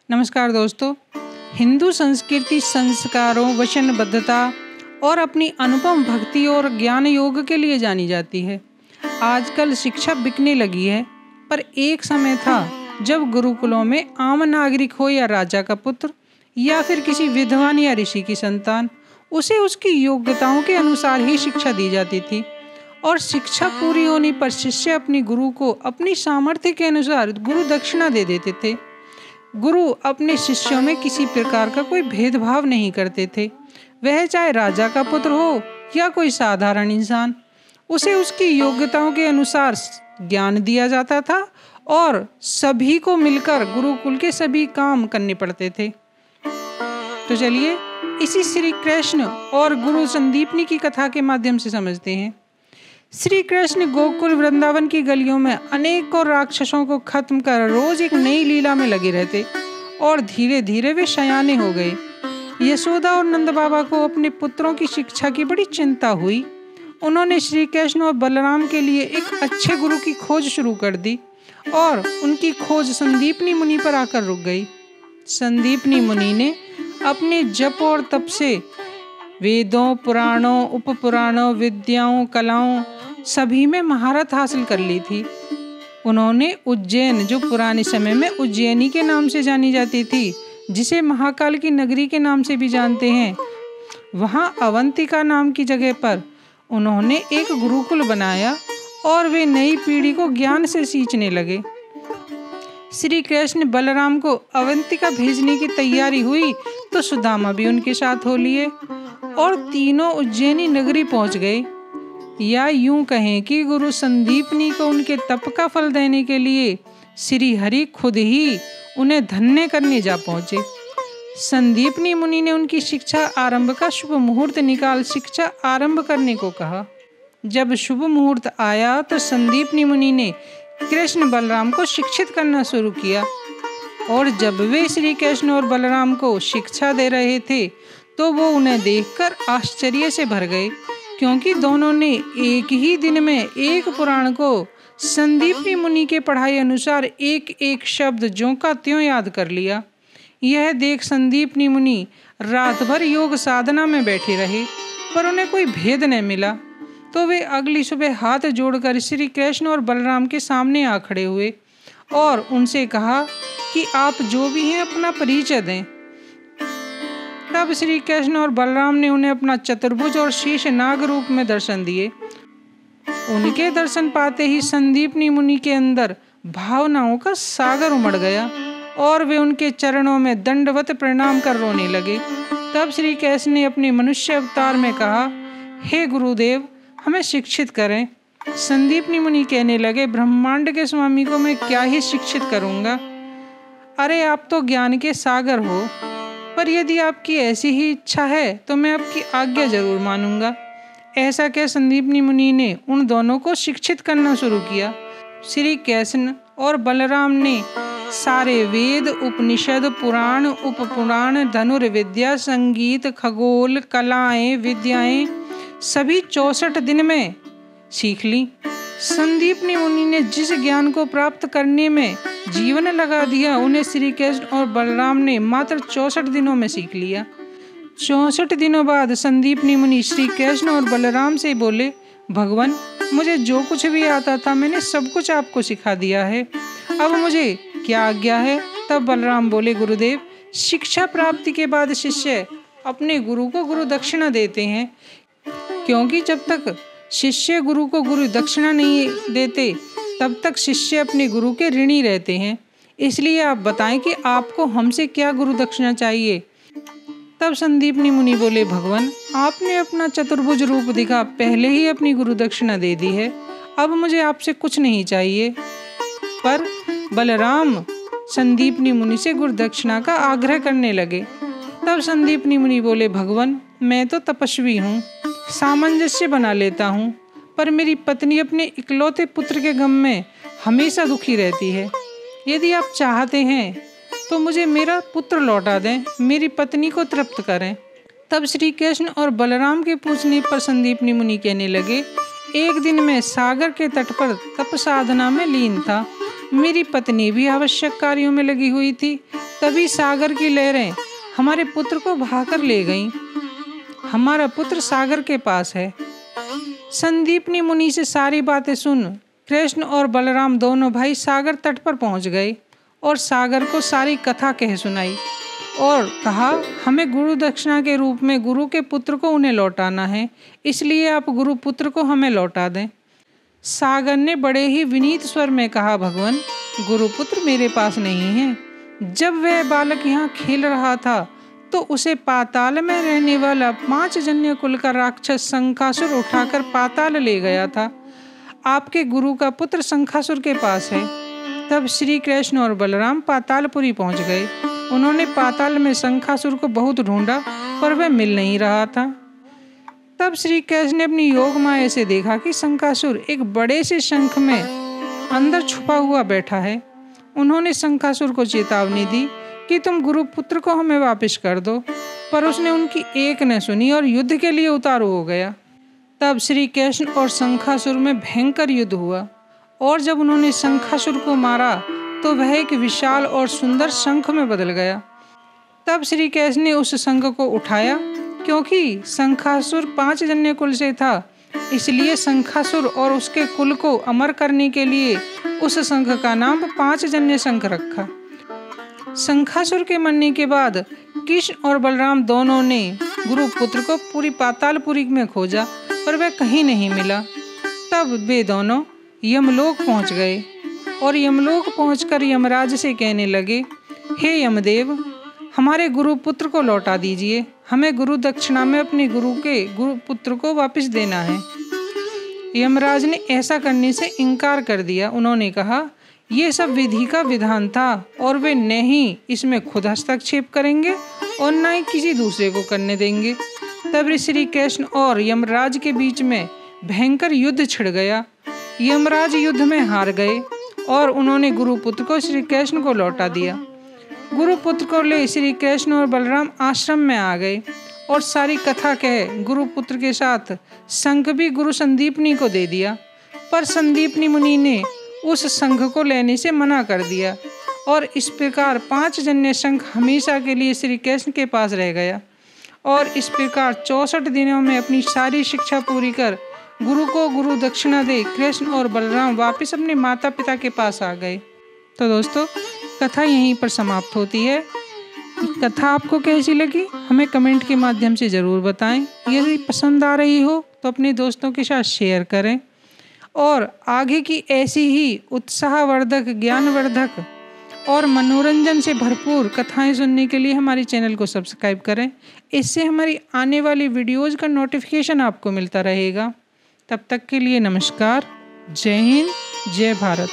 नमस्कार दोस्तों। हिंदू संस्कृति संस्कारों, वचनबद्धता और अपनी अनुपम भक्ति और ज्ञान योग के लिए जानी जाती है। आजकल शिक्षा बिकने लगी है, पर एक समय था जब गुरुकुलों में आम नागरिक हो या राजा का पुत्र या फिर किसी विद्वान या ऋषि की संतान, उसे उसकी योग्यताओं के अनुसार ही शिक्षा दी जाती थी। और शिक्षा पूरी होने पर शिष्य अपने गुरु को अपनी सामर्थ्य के अनुसार गुरु दक्षिणा दे देते थे। गुरु अपने शिष्यों में किसी प्रकार का कोई भेदभाव नहीं करते थे। वह चाहे राजा का पुत्र हो या कोई साधारण इंसान, उसे उसकी योग्यताओं के अनुसार ज्ञान दिया जाता था और सभी को मिलकर गुरुकुल के सभी काम करने पड़ते थे। तो चलिए इसी श्री कृष्ण और गुरु संदीपनी की कथा के माध्यम से समझते हैं। श्री कृष्ण गोकुल वृंदावन की गलियों में अनेकों राक्षसों को खत्म कर रोज एक नई लीला में लगे रहते और धीरे धीरे वे शयाने हो गए। यशोदा और नंद बाबा को अपने पुत्रों की शिक्षा की बड़ी चिंता हुई। उन्होंने श्री कृष्ण और बलराम के लिए एक अच्छे गुरु की खोज शुरू कर दी और उनकी खोज संदीपनी मुनि पर आकर रुक गई। संदीपनी मुनि ने अपने जप और तप से वेदों, पुराणों, उपपुराणों, विद्याओं, कलाओं सभी में महारत हासिल कर ली थी। उन्होंने उज्जैन, जो पुराने समय में उज्जैनी के नाम से जानी जाती थी, जिसे महाकाल की नगरी के नाम से भी जानते हैं, वहाँ अवंतिका नाम की जगह पर उन्होंने एक गुरुकुल बनाया और वे नई पीढ़ी को ज्ञान से सींचने लगे। श्री कृष्ण बलराम को अवंतिका भेजने की तैयारी हुई तो सुदामा भी उनके साथ हो लिए और तीनों उज्जैनी नगरी पहुंच गए। या यूं कहें कि गुरु संदीपनी को उनके तप का फल देने के लिए श्री हरि खुद ही उन्हें धन्य करने जा पहुंचे। संदीपनी मुनि ने उनकी शिक्षा आरंभ का शुभ मुहूर्त निकाल शिक्षा आरंभ करने को कहा। जब शुभ मुहूर्त आया तो संदीपनी मुनि ने कृष्ण बलराम को शिक्षित करना शुरू किया और जब वे श्री कृष्ण और बलराम को शिक्षा दे रहे थे तो वो उन्हें देखकर आश्चर्य से भर गए, क्योंकि दोनों ने एक ही दिन में एक पुराण को संदीपनी मुनि के पढ़ाई अनुसार एक एक शब्द ज्यों का त्यों याद कर लिया। यह देख संदीपनी मुनि रात भर योग साधना में बैठे रहे, पर उन्हें कोई भेद न मिला। तो वे अगली सुबह हाथ जोड़कर श्री कृष्ण और बलराम के सामने आ खड़े हुए और उनसे कहा कि आप जो भी हैं अपना परिचय दें। तब श्री कृष्ण और बलराम ने उन्हें अपना चतुर्भुज और शीश नाग रूप में दर्शन दिए। उनके दर्शन पाते ही संदीपनी मुनि के अंदर भावनाओं का सागर उमड़ गया और वे उनके चरणों में दंडवत प्रणाम कर रोने लगे। तब श्री कृष्ण ने अपने मनुष्य अवतार में कहा, हे गुरुदेव, हमें शिक्षित करें। संदीपनी मुनि कहने लगे, ब्रह्मांड के स्वामी को मैं क्या ही शिक्षित करूंगा। अरे आप तो ज्ञान के सागर हो, पर यदि आपकी ऐसी ही इच्छा है तो मैं आपकी आज्ञा जरूर मानूंगा। ऐसा कह संदीपनी मुनि ने उन दोनों को शिक्षित करना शुरू किया। श्री कृष्ण और बलराम ने सारे वेद, उपनिषद, पुराण, उपपुराण, धनुर्विद्या, संगीत, खगोल, कलाएं, विद्याएं सभी 64 दिन में सीख ली। संदीपनी मुनि ने जिस ज्ञान को प्राप्त करने में जीवन लगा दिया, उन्हें श्री कृष्ण और बलराम ने मात्र 64 दिनों में सीख लिया। 64 दिनों बाद संदीपनी मुनि श्री कृष्ण और बलराम से बोले, भगवान, मुझे जो कुछ भी आता था मैंने सब कुछ आपको सिखा दिया है, अब मुझे क्या आज्ञा है। तब बलराम बोले, गुरुदेव, शिक्षा प्राप्ति के बाद शिष्य अपने गुरु को गुरु दक्षिणा देते हैं, क्योंकि जब तक शिष्य गुरु को गुरु दक्षिणा नहीं देते तब तक शिष्य अपने गुरु के ऋणी रहते हैं। इसलिए आप बताएं कि आपको हमसे क्या गुरु दक्षिणा चाहिए। तब संदीपनी मुनि बोले, भगवान, आपने अपना चतुर्भुज रूप दिखा पहले ही अपनी गुरु दक्षिणा दे दी है, अब मुझे आपसे कुछ नहीं चाहिए। पर बलराम संदीपनी मुनि से गुरु दक्षिणा का आग्रह करने लगे। तब संदीपनी मुनि बोले, भगवान, मैं तो तपस्वी हूँ, सामंजस्य बना लेता हूँ, पर मेरी पत्नी अपने इकलौते पुत्र के गम में हमेशा दुखी रहती है। यदि आप चाहते हैं तो मुझे मेरा पुत्र लौटा दें, मेरी पत्नी को तृप्त करें। तब श्री कृष्ण और बलराम के पूछने पर संदीपनी मुनि कहने लगे, एक दिन मैं सागर के तट पर तप साधना में लीन था। मेरी पत्नी भी आवश्यक कार्यों में लगी हुई थी। तभी सागर की लहरें हमारे पुत्र को बहाकर ले गईं। हमारा पुत्र सागर के पास है। संदीपनी मुनि से सारी बातें सुन कृष्ण और बलराम दोनों भाई सागर तट पर पहुंच गए और सागर को सारी कथा कह सुनाई और कहा, हमें गुरु दक्षिणा के रूप में गुरु के पुत्र को उन्हें लौटाना है, इसलिए आप गुरु पुत्र को हमें लौटा दें। सागर ने बड़े ही विनीत स्वर में कहा, भगवान, गुरुपुत्र मेरे पास नहीं है। जब वह बालक यहाँ खेल रहा था तो उसे पाताल में रहने वाला 5 जन्य कुल का राक्षस शंखासुर उठाकर पाताल ले गया था। आपके गुरु का पुत्र शंखासुर के पास है। तब श्री कृष्ण और बलराम पातालपुरी पहुंच गए। उन्होंने पाताल में शंखासुर को बहुत ढूंढा पर वह मिल नहीं रहा था। तब श्री कृष्ण ने अपनी योग माया से देखा कि शंखासुर एक बड़े से शंख में अंदर छुपा हुआ बैठा है। उन्होंने शंखासुर को चेतावनी दी कि तुम गुरु पुत्र को हमें वापस कर दो, पर उसने उनकी एक न सुनी और युद्ध के लिए उतारू हो गया। तब श्री कृष्ण और शंखासुर में भयंकर युद्ध हुआ और जब उन्होंने शंखासुर को मारा तो वह एक विशाल और सुंदर शंख में बदल गया। तब श्री कृष्ण ने उस शंख को उठाया। क्योंकि शंखासुर 5 जन्य कुल से था, इसलिए शंखासुर और उसके कुल को अमर करने के लिए उस शंख का नाम 5 जन्य शंख रखा। शंखासुर के मरने के बाद कृष्ण और बलराम दोनों ने गुरु पुत्र को पूरी पातालपुरी में खोजा पर वह कहीं नहीं मिला। तब वे दोनों यमलोक पहुंच गए और यमलोक पहुंचकर यमराज से कहने लगे, हे यमदेव, हमारे गुरु पुत्र को लौटा दीजिए। हमें गुरु दक्षिणा में अपने गुरु पुत्र को वापस देना है। यमराज ने ऐसा करने से इनकार कर दिया। उन्होंने कहा, ये सब विधि का विधान था और वे न ही इसमें खुद हस्तक्षेप करेंगे और न ही किसी दूसरे को करने देंगे। तब श्री कृष्ण और यमराज के बीच में भयंकर युद्ध छिड़ गया। यमराज युद्ध में हार गए और उन्होंने गुरुपुत्र को श्री कृष्ण को लौटा दिया। गुरुपुत्र को ले श्री कृष्ण और बलराम आश्रम में आ गए और सारी कथा कह गुरुपुत्र के साथ शंख भी गुरु संदीपनी को दे दिया। पर संदीपनी मुनि ने उस शंख को लेने से मना कर दिया और इस प्रकार 5 जन्य शंख हमेशा के लिए श्री कृष्ण के पास रह गया। और इस प्रकार 64 दिनों में अपनी सारी शिक्षा पूरी कर गुरु को गुरु दक्षिणा दे कृष्ण और बलराम वापस अपने माता पिता के पास आ गए। तो दोस्तों, कथा यहीं पर समाप्त होती है। कथा आपको कैसी लगी हमें कमेंट के माध्यम से ज़रूर बताएं। यदि पसंद आ रही हो तो अपने दोस्तों के साथ शेयर करें और आगे की ऐसी ही उत्साहवर्धक, ज्ञानवर्धक और मनोरंजन से भरपूर कथाएं सुनने के लिए हमारे चैनल को सब्सक्राइब करें। इससे हमारी आने वाली वीडियोज़ का नोटिफिकेशन आपको मिलता रहेगा। तब तक के लिए नमस्कार। जय हिंद, जय भारत।